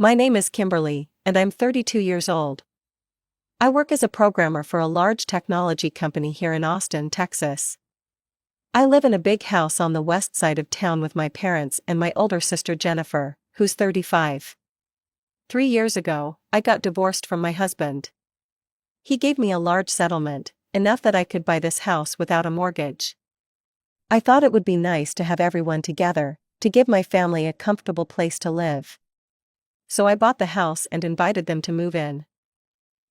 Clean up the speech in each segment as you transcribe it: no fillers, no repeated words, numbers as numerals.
My name is Kimberly, and I'm 32 years old. I work as a programmer for a large technology company here in Austin, Texas. I live in a big house on the west side of town with my parents and my older sister Jennifer, who's 35. 3 years ago, I got divorced from my husband. He gave me a large settlement, enough that I could buy this house without a mortgage. I thought it would be nice to have everyone together, to give my family a comfortable place to live. So I bought the house and invited them to move in.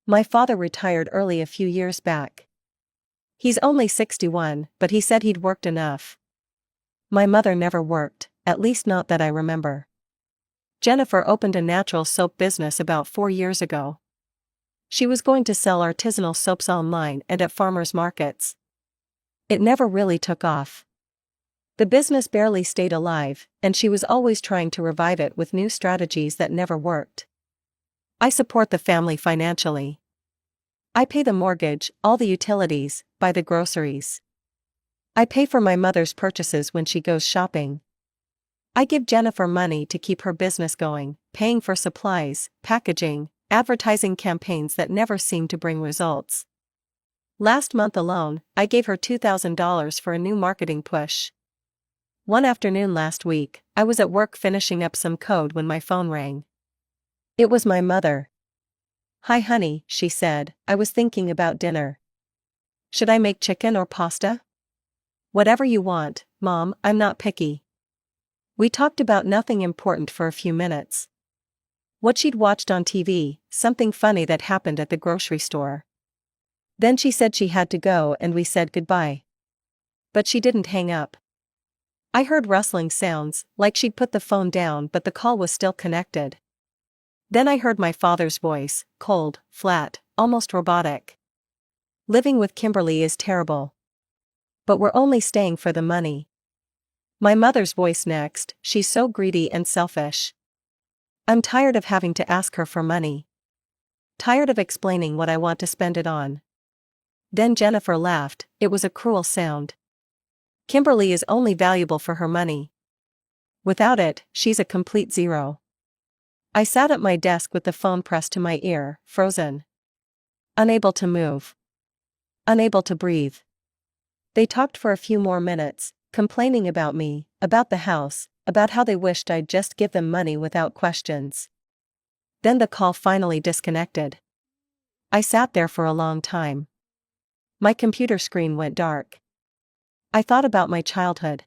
My father retired early a few years back. He's only 61, but he said he'd worked enough. My mother never worked, at least not that I remember. Jennifer opened a natural soap business about 4 years ago. She was going to sell artisanal soaps online and at farmers markets. It never really took off. The business barely stayed alive, and she was always trying to revive it with new strategies that never worked. I support the family financially. I pay the mortgage, all the utilities, buy the groceries. I pay for my mother's purchases when she goes shopping. I give Jennifer money to keep her business going, paying for supplies, packaging, advertising campaigns that never seem to bring results. Last month alone, I gave her $2,000 for a new marketing push. One afternoon last week, I was at work finishing up some code when my phone rang. It was my mother. "Hi honey," she said, "I was thinking about dinner. Should I make chicken or pasta?" "Whatever you want, Mom, I'm not picky." We talked about nothing important for a few minutes. What she'd watched on TV, something funny that happened at the grocery store. Then she said she had to go and we said goodbye. But she didn't hang up. I heard rustling sounds, like she'd put the phone down, but the call was still connected. Then I heard my father's voice, cold, flat, almost robotic. "Living with Kimberly is terrible. But we're only staying for the money." My mother's voice next, "She's so greedy and selfish. I'm tired of having to ask her for money. Tired of explaining what I want to spend it on." Then Jennifer laughed. It was a cruel sound. "Kimberly is only valuable for her money. Without it, she's a complete zero." I sat at my desk with the phone pressed to my ear, frozen. Unable to move. Unable to breathe. They talked for a few more minutes, complaining about me, about the house, about how they wished I'd just give them money without questions. Then the call finally disconnected. I sat there for a long time. My computer screen went dark. I thought about my childhood.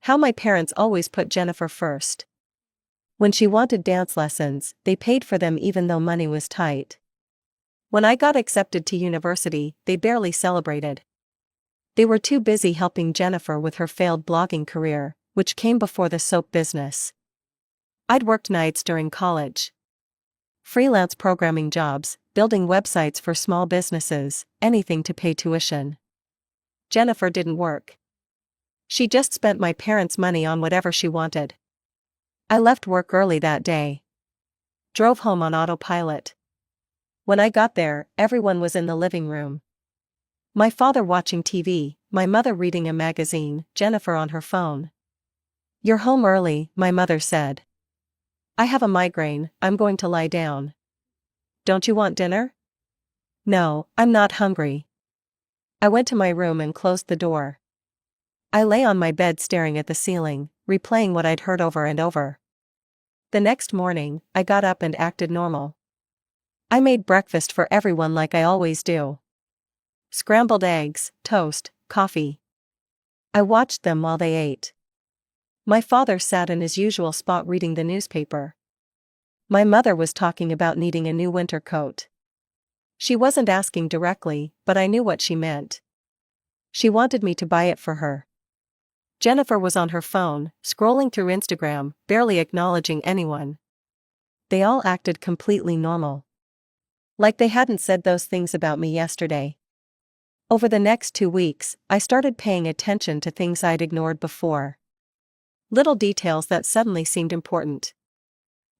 How my parents always put Jennifer first. When she wanted dance lessons, they paid for them even though money was tight. When I got accepted to university, they barely celebrated. They were too busy helping Jennifer with her failed blogging career, which came before the soap business. I'd worked nights during college. Freelance programming jobs, building websites for small businesses, anything to pay tuition. Jennifer didn't work. She just spent my parents' money on whatever she wanted. I left work early that day. Drove home on autopilot. When I got there, everyone was in the living room. My father watching TV, my mother reading a magazine, Jennifer on her phone. "You're home early," my mother said. "I have a migraine, I'm going to lie down." "Don't you want dinner?" "No, I'm not hungry." I went to my room and closed the door. I lay on my bed staring at the ceiling, replaying what I'd heard over and over. The next morning, I got up and acted normal. I made breakfast for everyone like I always do. Scrambled eggs, toast, coffee. I watched them while they ate. My father sat in his usual spot reading the newspaper. My mother was talking about needing a new winter coat. She wasn't asking directly, but I knew what she meant. She wanted me to buy it for her. Jennifer was on her phone, scrolling through Instagram, barely acknowledging anyone. They all acted completely normal. Like they hadn't said those things about me yesterday. Over the next 2 weeks, I started paying attention to things I'd ignored before. Little details that suddenly seemed important.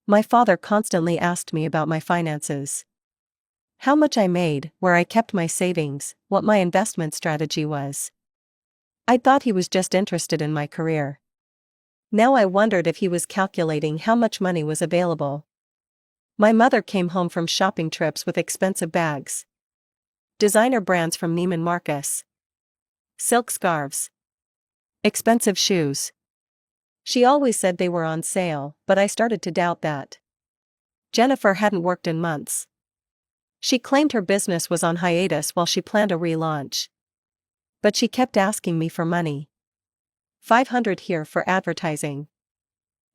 My father constantly asked me about my finances. How much I made, where I kept my savings, what my investment strategy was. I thought he was just interested in my career. Now I wondered if he was calculating how much money was available. My mother came home from shopping trips with expensive bags. Designer brands from Neiman Marcus. Silk scarves. Expensive shoes. She always said they were on sale, but I started to doubt that. Jennifer hadn't worked in months. She claimed her business was on hiatus while she planned a relaunch. But she kept asking me for money. $500 here for advertising.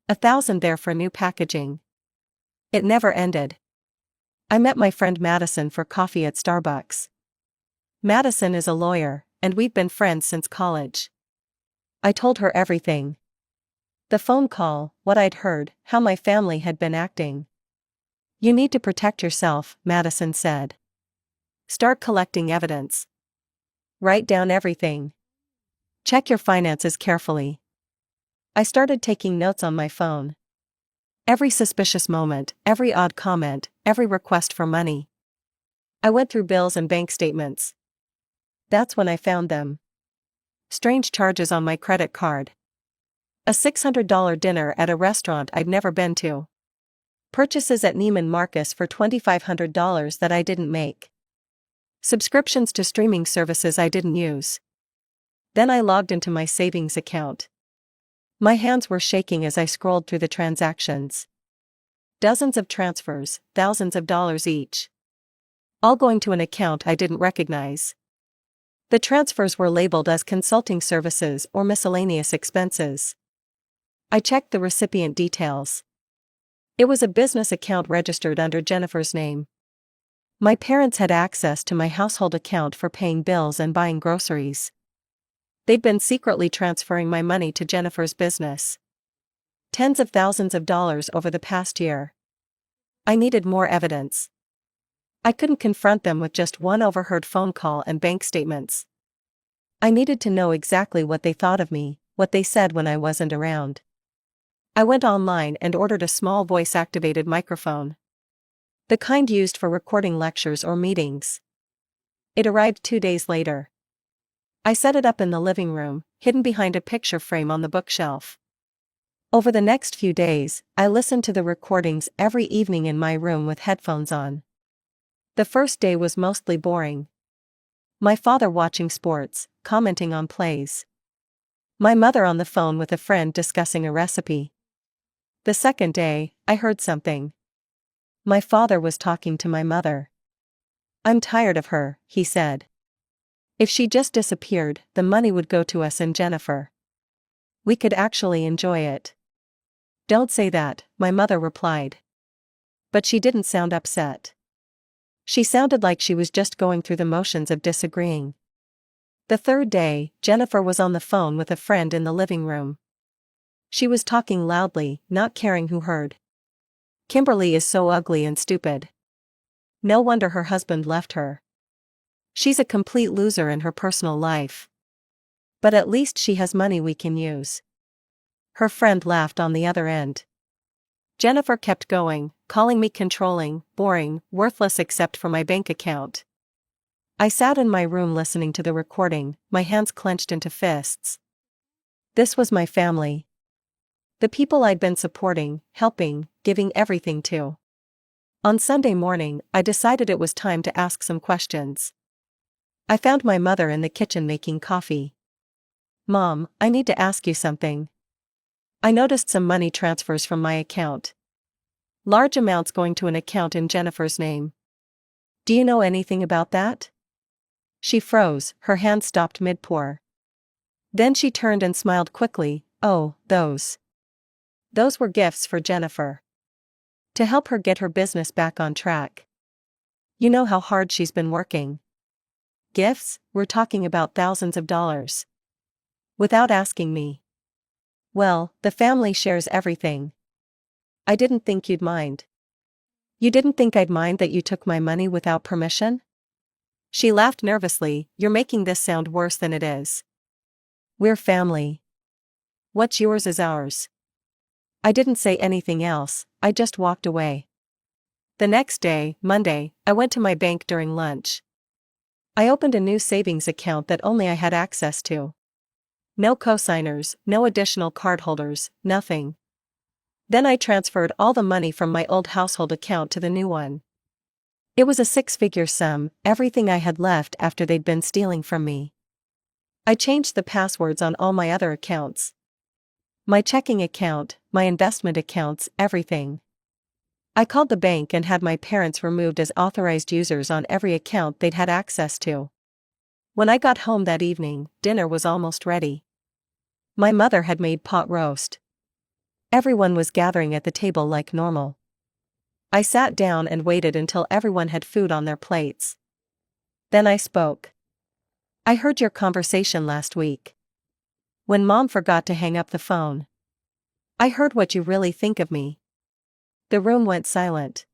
$1,000 there for new packaging. It never ended. I met my friend Madison for coffee at Starbucks. Madison is a lawyer, and we've been friends since college. I told her everything. The phone call, what I'd heard, how my family had been acting. You need to protect yourself, Madison said. Start collecting evidence. Write down everything. Check your finances carefully. I started taking notes on my phone. Every suspicious moment, every odd comment, every request for money. I went through bills and bank statements. That's when I found them. Strange charges on my credit card. A $600 dinner at a restaurant I'd never been to. Purchases at Neiman Marcus for $2,500 that I didn't make. Subscriptions to streaming services I didn't use. Then I logged into my savings account. My hands were shaking as I scrolled through the transactions. Dozens of transfers, thousands of dollars each. All going to an account I didn't recognize. The transfers were labeled as consulting services or miscellaneous expenses. I checked the recipient details. It was a business account registered under Jennifer's name. My parents had access to my household account for paying bills and buying groceries. They'd been secretly transferring my money to Jennifer's business. Tens of thousands of dollars over the past year. I needed more evidence. I couldn't confront them with just one overheard phone call and bank statements. I needed to know exactly what they thought of me, what they said when I wasn't around. I went online and ordered a small voice-activated microphone. The kind used for recording lectures or meetings. It arrived 2 days later. I set it up in the living room, hidden behind a picture frame on the bookshelf. Over the next few days, I listened to the recordings every evening in my room with headphones on. The first day was mostly boring. My father watching sports, commenting on plays. My mother on the phone with a friend discussing a recipe. The second day, I heard something. My father was talking to my mother. I'm tired of her, he said. If she just disappeared, the money would go to us and Jennifer. We could actually enjoy it. Don't say that, my mother replied. But she didn't sound upset. She sounded like she was just going through the motions of disagreeing. The third day, Jennifer was on the phone with a friend in the living room. She was talking loudly, not caring who heard. Kimberly is so ugly and stupid. No wonder her husband left her. She's a complete loser in her personal life. But at least she has money we can use. Her friend laughed on the other end. Jennifer kept going, calling me controlling, boring, worthless except for my bank account. I sat in my room listening to the recording, my hands clenched into fists. This was my family. The people I'd been supporting, helping, giving everything to. On Sunday morning, I decided it was time to ask some questions. I found my mother in the kitchen making coffee. Mom, I need to ask you something. I noticed some money transfers from my account. Large amounts going to an account in Jennifer's name. Do you know anything about that? She froze, her hand stopped mid-pour. Then she turned and smiled quickly. Oh, those. Those were gifts for Jennifer. To help her get her business back on track. You know how hard she's been working. Gifts? We're talking about thousands of dollars. Without asking me. Well, the family shares everything. I didn't think you'd mind. You didn't think I'd mind that you took my money without permission? She laughed nervously. You're making this sound worse than it is. We're family. What's yours is ours. I didn't say anything else, I just walked away. The next day, Monday, I went to my bank during lunch. I opened a new savings account that only I had access to. No cosigners, no additional cardholders, nothing. Then I transferred all the money from my old household account to the new one. It was a six-figure sum, everything I had left after they'd been stealing from me. I changed the passwords on all my other accounts. My checking account, my investment accounts, everything. I called the bank and had my parents removed as authorized users on every account they'd had access to. When I got home that evening, dinner was almost ready. My mother had made pot roast. Everyone was gathering at the table like normal. I sat down and waited until everyone had food on their plates. Then I spoke. I heard your conversation last week. When Mom forgot to hang up the phone. I heard what you really think of me. The room went silent.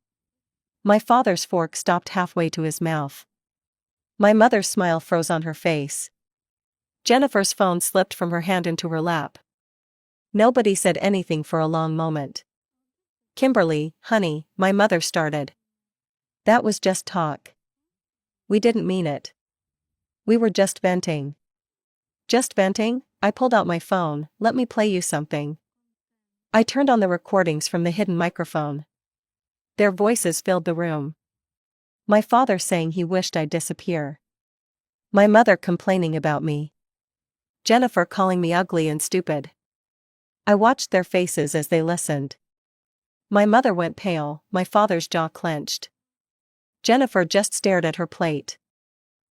My father's fork stopped halfway to his mouth. My mother's smile froze on her face. Jennifer's phone slipped from her hand into her lap. Nobody said anything for a long moment. Kimberly, honey, my mother started. That was just talk. We didn't mean it. We were just venting. Just venting? I pulled out my phone. Let me play you something. I turned on the recordings from the hidden microphone. Their voices filled the room. My father saying he wished I'd disappear. My mother complaining about me. Jennifer calling me ugly and stupid. I watched their faces as they listened. My mother went pale, my father's jaw clenched. Jennifer just stared at her plate.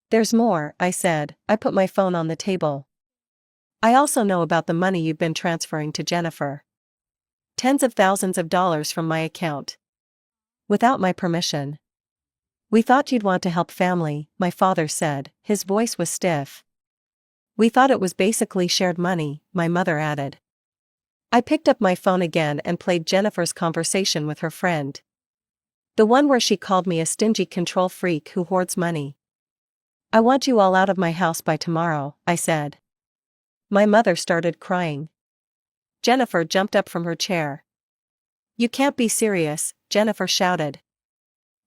There's more, I said. I put my phone on the table. I also know about the money you've been transferring to Jennifer. Tens of thousands of dollars from my account. Without my permission. We thought you'd want to help family, my father said, his voice was stiff. We thought it was basically shared money, my mother added. I picked up my phone again and played Jennifer's conversation with her friend. The one where she called me a stingy control freak who hoards money. I want you all out of my house by tomorrow, I said. My mother started crying. Jennifer jumped up from her chair. You can't be serious, Jennifer shouted.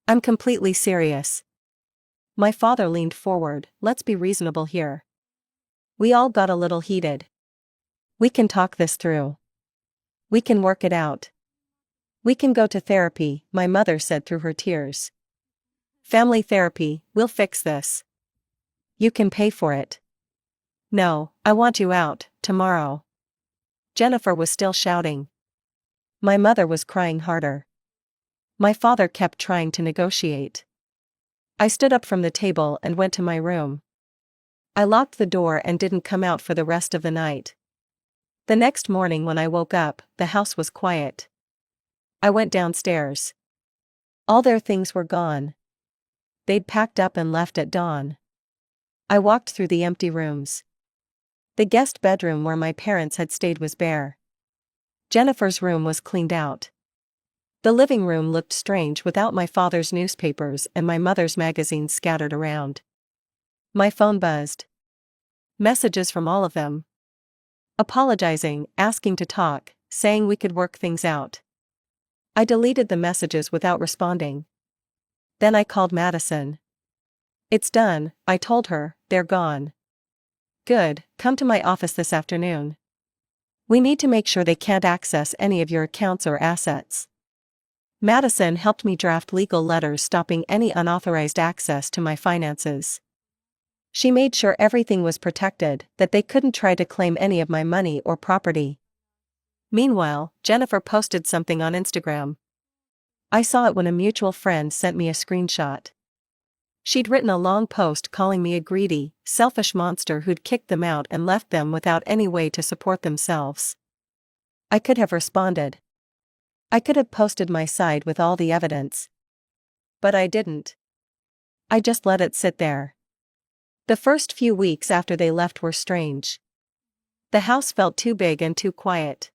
I'm completely serious. My father leaned forward. Let's be reasonable here. We all got a little heated. We can talk this through. We can work it out. We can go to therapy, my mother said through her tears. Family therapy, we'll fix this. You can pay for it. No, I want you out, tomorrow. Jennifer was still shouting. My mother was crying harder. My father kept trying to negotiate. I stood up from the table and went to my room. I locked the door and didn't come out for the rest of the night. The next morning when I woke up, the house was quiet. I went downstairs. All their things were gone. They'd packed up and left at dawn. I walked through the empty rooms. The guest bedroom where my parents had stayed was bare. Jennifer's room was cleaned out. The living room looked strange without my father's newspapers and my mother's magazines scattered around. My phone buzzed. Messages from all of them. Apologizing, asking to talk, saying we could work things out. I deleted the messages without responding. Then I called Madison. It's done, I told her, they're gone. Good, come to my office this afternoon. We need to make sure they can't access any of your accounts or assets. Madison helped me draft legal letters stopping any unauthorized access to my finances. She made sure everything was protected, that they couldn't try to claim any of my money or property. Meanwhile, Jennifer posted something on Instagram. I saw it when a mutual friend sent me a screenshot. She'd written a long post calling me a greedy, selfish monster who'd kicked them out and left them without any way to support themselves. I could have responded. I could have posted my side with all the evidence. But I didn't. I just let it sit there. The first few weeks after they left were strange. The house felt too big and too quiet.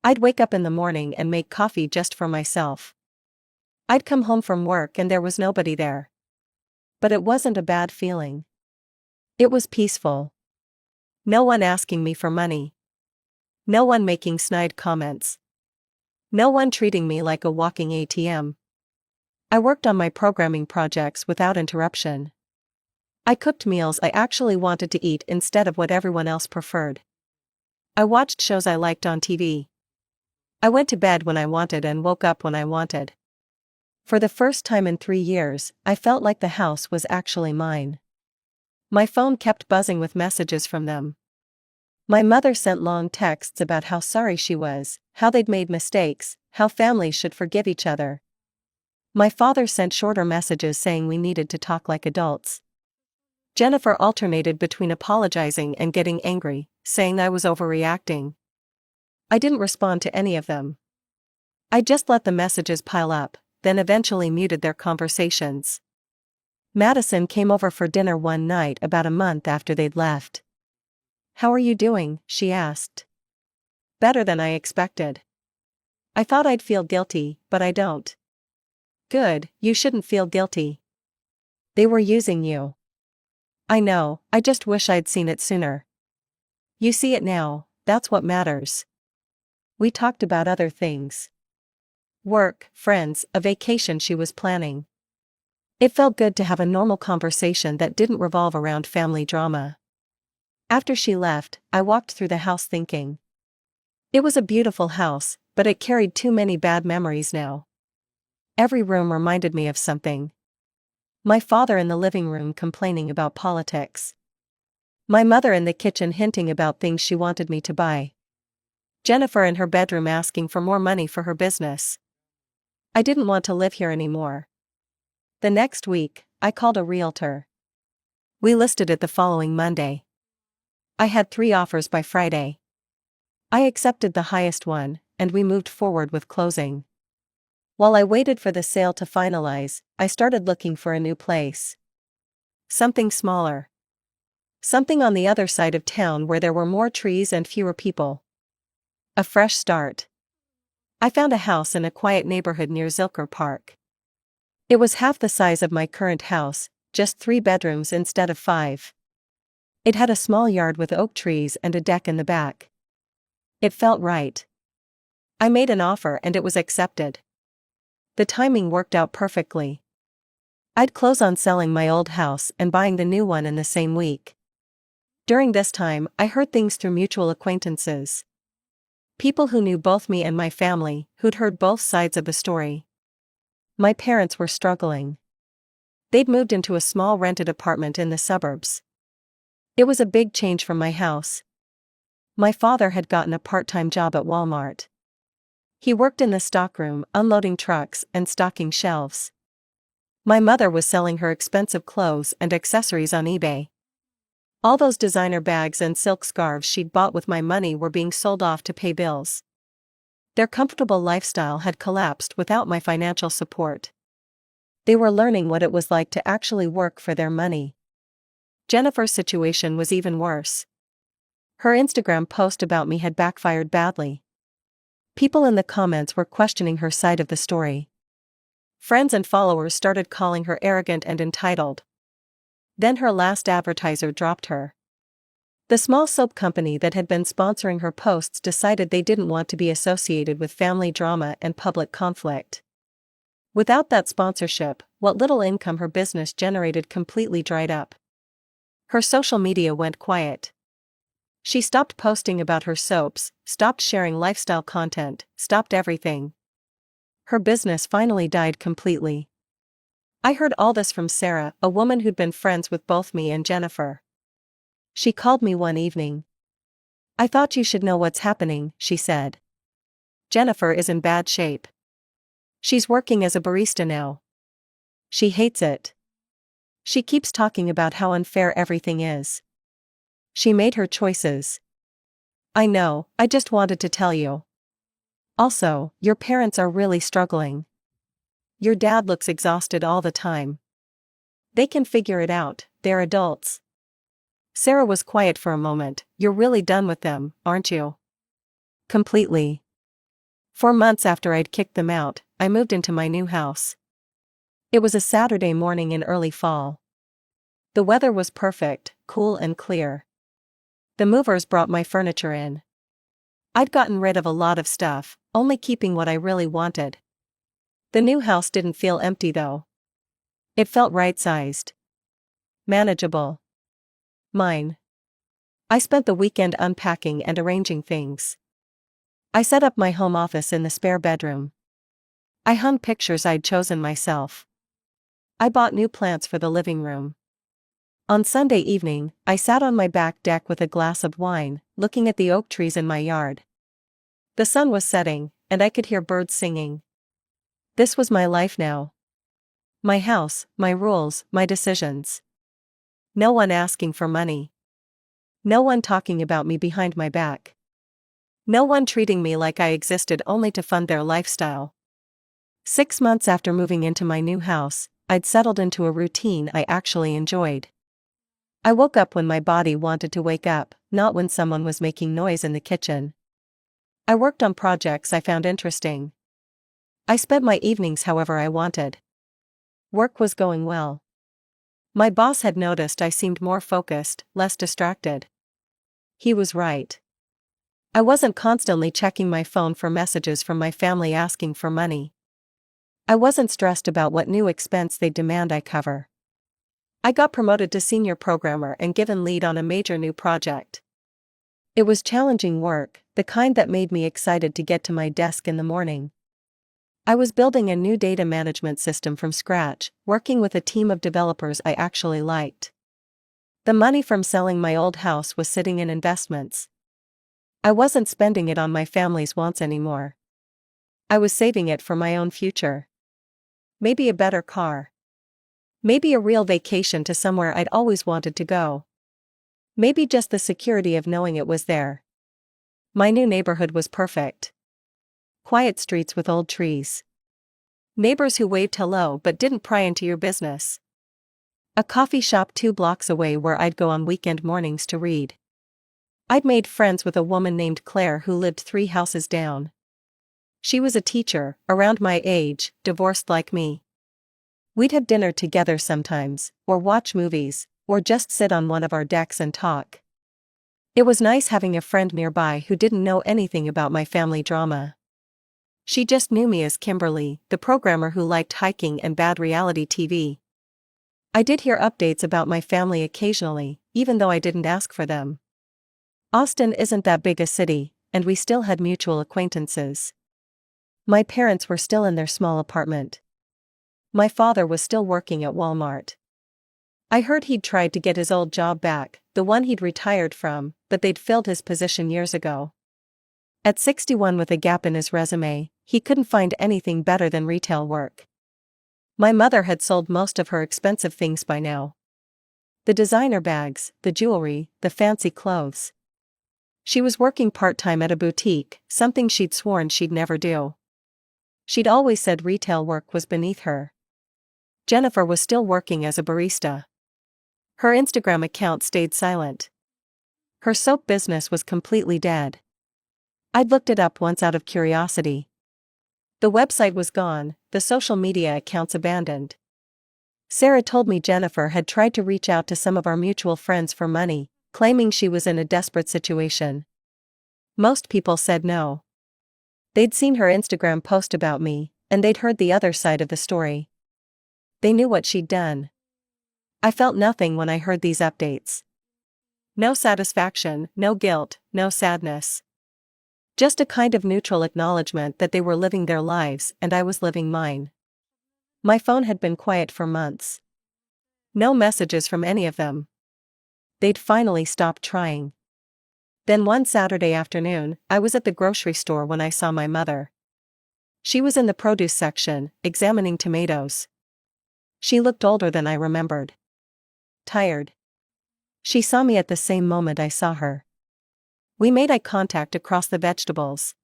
I'd wake up in the morning and make coffee just for myself. I'd come home from work and there was nobody there. But it wasn't a bad feeling. It was peaceful. No one asking me for money. No one making snide comments. No one treating me like a walking ATM. I worked on my programming projects without interruption. I cooked meals I actually wanted to eat instead of what everyone else preferred. I watched shows I liked on TV. I went to bed when I wanted and woke up when I wanted. For the first time in 3 years, I felt like the house was actually mine. My phone kept buzzing with messages from them. My mother sent long texts about how sorry she was, how they'd made mistakes, how families should forgive each other. My father sent shorter messages saying we needed to talk like adults. Jennifer alternated between apologizing and getting angry, saying I was overreacting. I didn't respond to any of them. I just let the messages pile up, then eventually muted their conversations. Madison came over for dinner one night about a month after they'd left. "How are you doing?" she asked. "Better than I expected. I thought I'd feel guilty, but I don't." "Good, you shouldn't feel guilty. They were using you." "I know, I just wish I'd seen it sooner." "You see it now, that's what matters." We talked about other things. Work, friends, a vacation she was planning. It felt good to have a normal conversation that didn't revolve around family drama. After she left, I walked through the house thinking. It was a beautiful house, but it carried too many bad memories now. Every room reminded me of something. My father in the living room complaining about politics. My mother in the kitchen hinting about things she wanted me to buy. Jennifer in her bedroom asking for more money for her business. I didn't want to live here anymore. The next week, I called a realtor. We listed it the following Monday. I had 3 offers by Friday. I accepted the highest one, and we moved forward with closing. While I waited for the sale to finalize, I started looking for a new place. Something smaller. Something on the other side of town where there were more trees and fewer people. A fresh start. I found a house in a quiet neighborhood near Zilker Park. It was half the size of my current house, just 3 bedrooms instead of 5. It had a small yard with oak trees and a deck in the back. It felt right. I made an offer and it was accepted. The timing worked out perfectly. I'd close on selling my old house and buying the new one in the same week. During this time, I heard things through mutual acquaintances. People who knew both me and my family, who'd heard both sides of the story. My parents were struggling. They'd moved into a small rented apartment in the suburbs. It was a big change from my house. My father had gotten a part-time job at Walmart. He worked in the stockroom, unloading trucks and stocking shelves. My mother was selling her expensive clothes and accessories on eBay. All those designer bags and silk scarves she'd bought with my money were being sold off to pay bills. Their comfortable lifestyle had collapsed without my financial support. They were learning what it was like to actually work for their money. Jennifer's situation was even worse. Her Instagram post about me had backfired badly. People in the comments were questioning her side of the story. Friends and followers started calling her arrogant and entitled. Then her last advertiser dropped her. The small soap company that had been sponsoring her posts decided they didn't want to be associated with family drama and public conflict. Without that sponsorship, what little income her business generated completely dried up. Her social media went quiet. She stopped posting about her soaps, stopped sharing lifestyle content, stopped everything. Her business finally died completely. I heard all this from Sarah, a woman who'd been friends with both me and Jennifer. She called me one evening. "I thought you should know what's happening," she said. "Jennifer is in bad shape. She's working as a barista now. She hates it. She keeps talking about how unfair everything is. She made her choices." "I know, I just wanted to tell you. Also, your parents are really struggling. Your dad looks exhausted all the time. They can figure it out, they're adults." Sarah was quiet for a moment. "You're really done with them, aren't you?" "Completely. 4 months after I'd kicked them out, I moved into my new house. It was a Saturday morning in early fall. The weather was perfect, cool and clear. The movers brought my furniture in. I'd gotten rid of a lot of stuff, only keeping what I really wanted. The new house didn't feel empty though. It felt right-sized. Manageable. Mine. I spent the weekend unpacking and arranging things. I set up my home office in the spare bedroom. I hung pictures I'd chosen myself. I bought new plants for the living room. On Sunday evening, I sat on my back deck with a glass of wine, looking at the oak trees in my yard. The sun was setting, and I could hear birds singing. This was my life now. My house, my rules, my decisions. No one asking for money. No one talking about me behind my back. No one treating me like I existed only to fund their lifestyle. 6 months after moving into my new house, I'd settled into a routine I actually enjoyed. I woke up when my body wanted to wake up, not when someone was making noise in the kitchen. I worked on projects I found interesting. I spent my evenings however I wanted. Work was going well. My boss had noticed I seemed more focused, less distracted. He was right. I wasn't constantly checking my phone for messages from my family asking for money. I wasn't stressed about what new expense they'd demand I cover. I got promoted to senior programmer and given lead on a major new project. It was challenging work, the kind that made me excited to get to my desk in the morning. I was building a new data management system from scratch, working with a team of developers I actually liked. The money from selling my old house was sitting in investments. I wasn't spending it on my family's wants anymore. I was saving it for my own future. Maybe a better car. Maybe a real vacation to somewhere I'd always wanted to go. Maybe just the security of knowing it was there. My new neighborhood was perfect. Quiet streets with old trees. Neighbors who waved hello but didn't pry into your business. A coffee shop 2 blocks away where I'd go on weekend mornings to read. I'd made friends with a woman named Claire who lived 3 houses down. She was a teacher, around my age, divorced like me. We'd have dinner together sometimes, or watch movies, or just sit on one of our decks and talk. It was nice having a friend nearby who didn't know anything about my family drama. She just knew me as Kimberly, the programmer who liked hiking and bad reality TV. I did hear updates about my family occasionally, even though I didn't ask for them. Austin isn't that big a city, and we still had mutual acquaintances. My parents were still in their small apartment. My father was still working at Walmart. I heard he'd tried to get his old job back, the one he'd retired from, but they'd filled his position years ago. At 61 with a gap in his resume, he couldn't find anything better than retail work. My mother had sold most of her expensive things by now. The designer bags, the jewelry, the fancy clothes. She was working part-time at a boutique, something she'd sworn she'd never do. She'd always said retail work was beneath her. Jennifer was still working as a barista. Her Instagram account stayed silent. Her soap business was completely dead. I'd looked it up once out of curiosity. The website was gone, the social media accounts abandoned. Sarah told me Jennifer had tried to reach out to some of our mutual friends for money, claiming she was in a desperate situation. Most people said no. They'd seen her Instagram post about me, and they'd heard the other side of the story. They knew what she'd done. I felt nothing when I heard these updates. No satisfaction, no guilt, no sadness. Just a kind of neutral acknowledgement that they were living their lives and I was living mine. My phone had been quiet for months. No messages from any of them. They'd finally stopped trying. Then one Saturday afternoon, I was at the grocery store when I saw my mother. She was in the produce section, examining tomatoes. She looked older than I remembered. Tired. She saw me at the same moment I saw her. We made eye contact across the vegetables.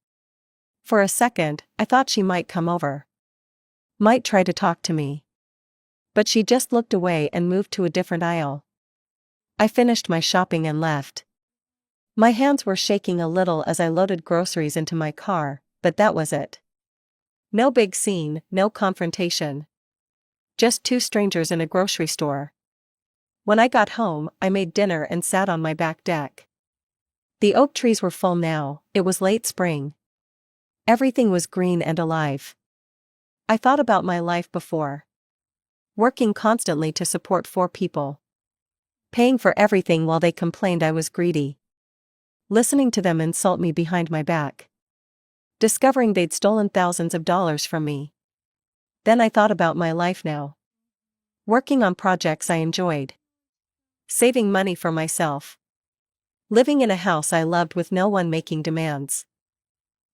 For a second, I thought she might come over. Might try to talk to me. But she just looked away and moved to a different aisle. I finished my shopping and left. My hands were shaking a little as I loaded groceries into my car, but that was it. No big scene, no confrontation. Just 2 strangers in a grocery store. When I got home, I made dinner and sat on my back deck. The oak trees were full now, it was late spring. Everything was green and alive. I thought about my life before. Working constantly to support 4 people. Paying for everything while they complained I was greedy. Listening to them insult me behind my back. discovering they'd stolen thousands of dollars from me. Then I thought about my life now. Working on projects I enjoyed. Saving money for myself. Living in a house I loved with no one making demands.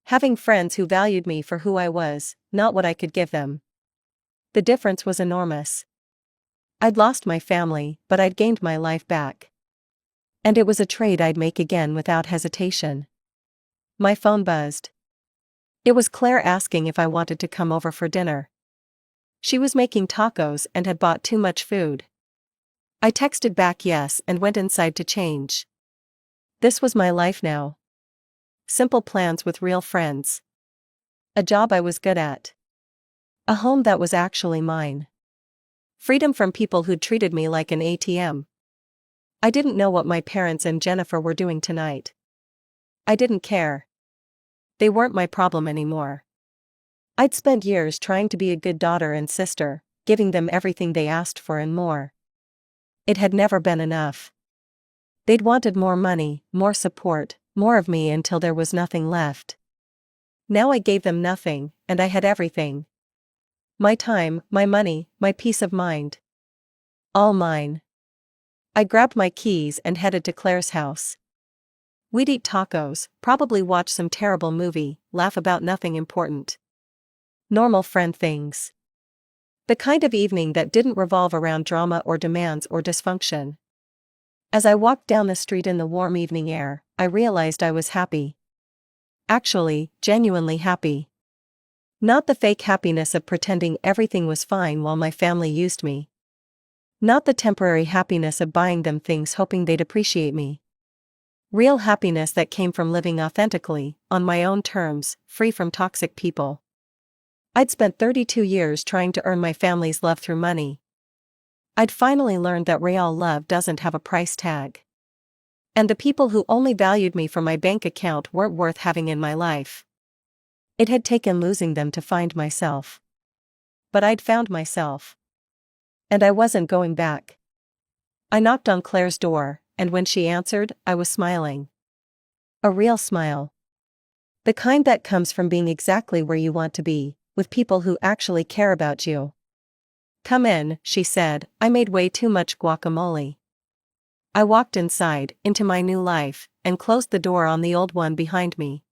Having friends who valued me for who I was, not what I could give them. The difference was enormous. I'd lost my family, but I'd gained my life back. And it was a trade I'd make again without hesitation. My phone buzzed. It was Claire asking if I wanted to come over for dinner. She was making tacos and had bought too much food. I texted back yes and went inside to change. This was my life now. Simple plans with real friends. A job I was good at. A home that was actually mine. Freedom from people who'd treated me like an ATM. I didn't know what my parents and Jennifer were doing tonight. I didn't care. They weren't my problem anymore. I'd spent years trying to be a good daughter and sister, giving them everything they asked for and more. It had never been enough. They'd wanted more money, more support, more of me until there was nothing left. Now I gave them nothing, and I had everything. My time, my money, my peace of mind. All mine. I grabbed my keys and headed to Claire's house. We'd eat tacos, probably watch some terrible movie, laugh about nothing important. Normal friend things. The kind of evening that didn't revolve around drama or demands or dysfunction. As I walked down the street in the warm evening air, I realized I was happy. Actually, genuinely happy. Not the fake happiness of pretending everything was fine while my family used me. Not the temporary happiness of buying them things hoping they'd appreciate me. Real happiness that came from living authentically, on my own terms, free from toxic people. I'd spent 32 years trying to earn my family's love through money. I'd finally learned that real love doesn't have a price tag. And the people who only valued me for my bank account weren't worth having in my life. It had taken losing them to find myself. But I'd found myself. And I wasn't going back. I knocked on Claire's door, and when she answered, I was smiling. A real smile. The kind that comes from being exactly where you want to be, with people who actually care about you. Come in, she said. I made way too much guacamole. I walked inside, into my new life, and closed the door on the old one behind me.